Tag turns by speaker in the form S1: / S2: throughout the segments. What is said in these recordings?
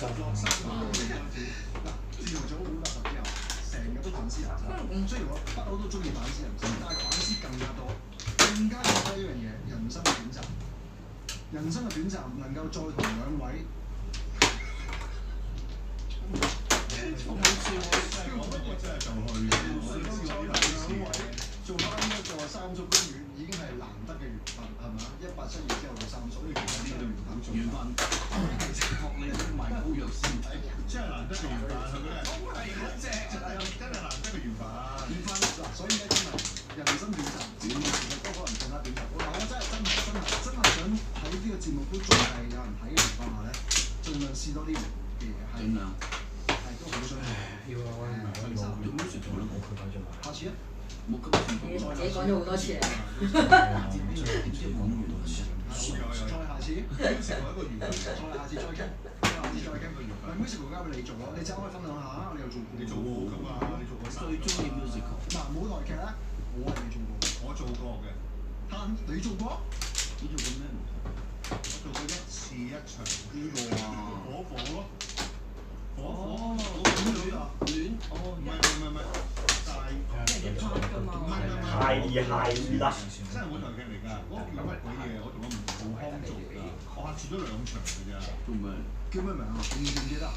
S1: 嗱，自從做咗本集之後，成日都反思人生。雖然我不嬲都中意反思人生，但係反思更加多，更加覺得一樣嘢，人生嘅短暫。人生嘅短暫，能夠再同兩位。
S2: 我冇笑我不過真係就去
S1: 兩位做翻一個三叔公園，已經係難得嘅緣分，係嘛？182之後嘅三叔，呢其實呢個緣分，其實學你唔係好弱先，
S2: 真係難得嘅緣分，係咪？係嗰隻，真係難得嘅緣分。
S1: 緣分嗱，所以咧真係人生短暫，其實都可能更加短暫。嗱，我真係想喺呢個節目都仲係有人睇嘅情況下咧，盡量試多啲嘅嘢，係。盡量。都好想要啊！我做咩事做得冇佢快啫嘛？下次啊！冇咁
S3: 自己講咗好多次啦。
S1: 再下次，成為一個緣分。再下次再傾，musical 交俾你做咯，你只可以分享下，你又做過。
S2: 你做過㗎嘛？你做過。
S4: 最中意 musical。
S1: 嗱，舞台劇咧，我係未做過。
S2: 我做過嘅。
S1: 你做過？
S4: 你做過咩舞台？
S2: 我做過一次一場。
S4: 邊個啊？
S2: 火咯。
S4: 戀
S2: 唔係，
S3: 即係拍㗎嘛。
S2: 係啦，真係舞台劇嚟㗎。嗰個叫乜鬼嘢？我同我唔同康做㗎。我客串咗2場㗎咋。
S4: 做咩？
S1: 叫咩名啊？記唔記得？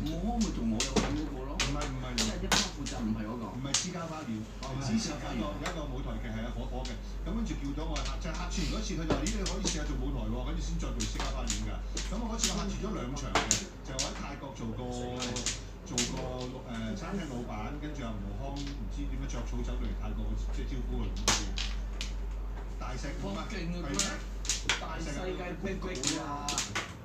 S4: 我咪同我有份嗰個咯。
S2: 唔係，
S4: 即係一 part 負責唔係嗰個。
S2: 唔係私家花園。之前有一個舞台劇係火嘅，咁跟住叫咗我客，就客串完嗰次，佢就話：咦，你可以試下做舞台喎，跟住先再做私家花園㗎。咁我嗰次我客串咗2場嘅，就我喺泰國做過餐廳老闆，跟住阿吳康唔知點樣着草走到嚟泰國，即係招呼佢咁嘅。大石咁啊！
S4: 勁啊！大世界逼啊！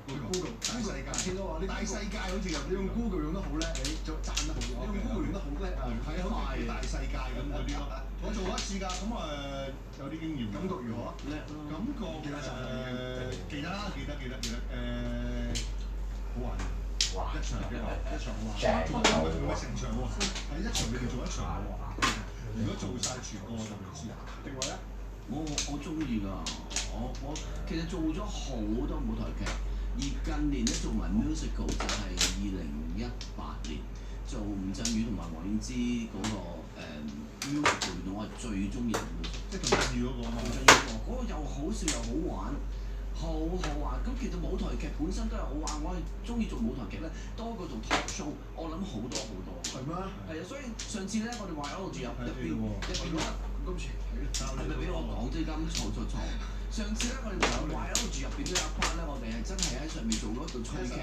S1: Google 大世界，見到話啲
S2: 大世界好似
S1: 你用 Google 用得好叻，你就讚得好，你用 Google 用得好叻啊！
S2: 係好似大世界咁嗰啲咯。我做過1次㗎，咁有啲經驗。感覺如何？
S4: 叻咯！
S2: 感覺記得好玩。一場好玩。唔係成場喎，係一場你哋做1場好玩。如果做晒全個我就唔知啦。定位咧？
S4: 我中意㗎，我其實做咗好多舞台劇，而近年咧做埋 musical 就係2018年做吳鎮宇同埋黃燕姿嗰個musical，我係最中意嘅 musical。
S2: 即係同鎮宇嗰個啊嘛。
S4: 吳鎮宇嗰個又好笑又好玩，好玩。咁其實舞台劇本身都係好玩，我係中意做舞台劇咧多過做 talk show，我諗好多。
S1: 係咩？
S4: 係啊，所以上次咧我哋話住入邊
S1: 今次
S4: 係咪俾我講啫？咁錯。上次咧我哋話喺度住入邊都有一 part 咧，我哋係真係喺上面做咗一道趣劇，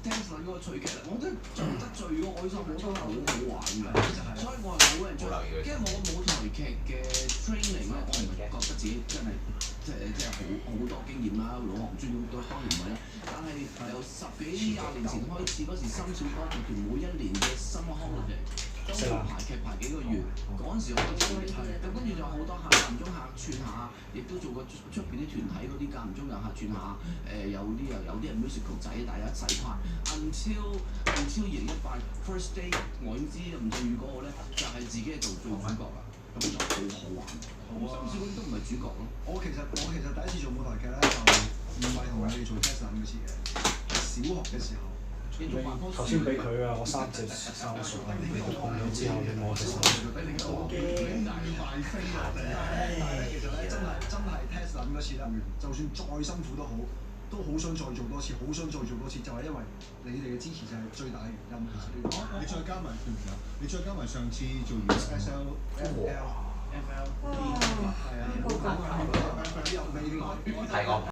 S4: 聽緊嗰個趣劇啦，我真係做得最開心，我覺得好玩㗎。所以我係好人做，因為我舞台劇嘅 training 咧，我唔係覺得自己真係即係好多經驗啦，老行專都當然唔係啦。但係由10幾20年前開始嗰時，深小歌劇團每一年嘅 summer holiday。都要排劇排幾個月，嗰陣時開始咁跟住就好多間唔中客串下，亦都做過出邊啲團體嗰啲間唔中有客串下，有啲係 musical 仔，大家一齊拍。until 2018 first day， 我已經知吳鎮宇嗰個咧就係自己係做主角啦，咁就好玩。甚至嗰啲都唔係主角咯。
S1: 我其實第一次做舞台劇咧，就唔係同你哋做 test 嗰次嘅，小學嘅時候。
S5: 頭先俾佢啊，我3隻3數啊，講咗之後你摸隻手。
S1: 好驚！其實咧真係 test 嗰次咧，就算再辛苦都好想再做多次，好想再做多次，就係因為你哋嘅支持就係最大嘅原因。其實
S2: 你再加埋你再加埋上次做完 SLFL。
S1: 係啊，
S3: 好感人。
S1: 又未來。
S6: 泰國。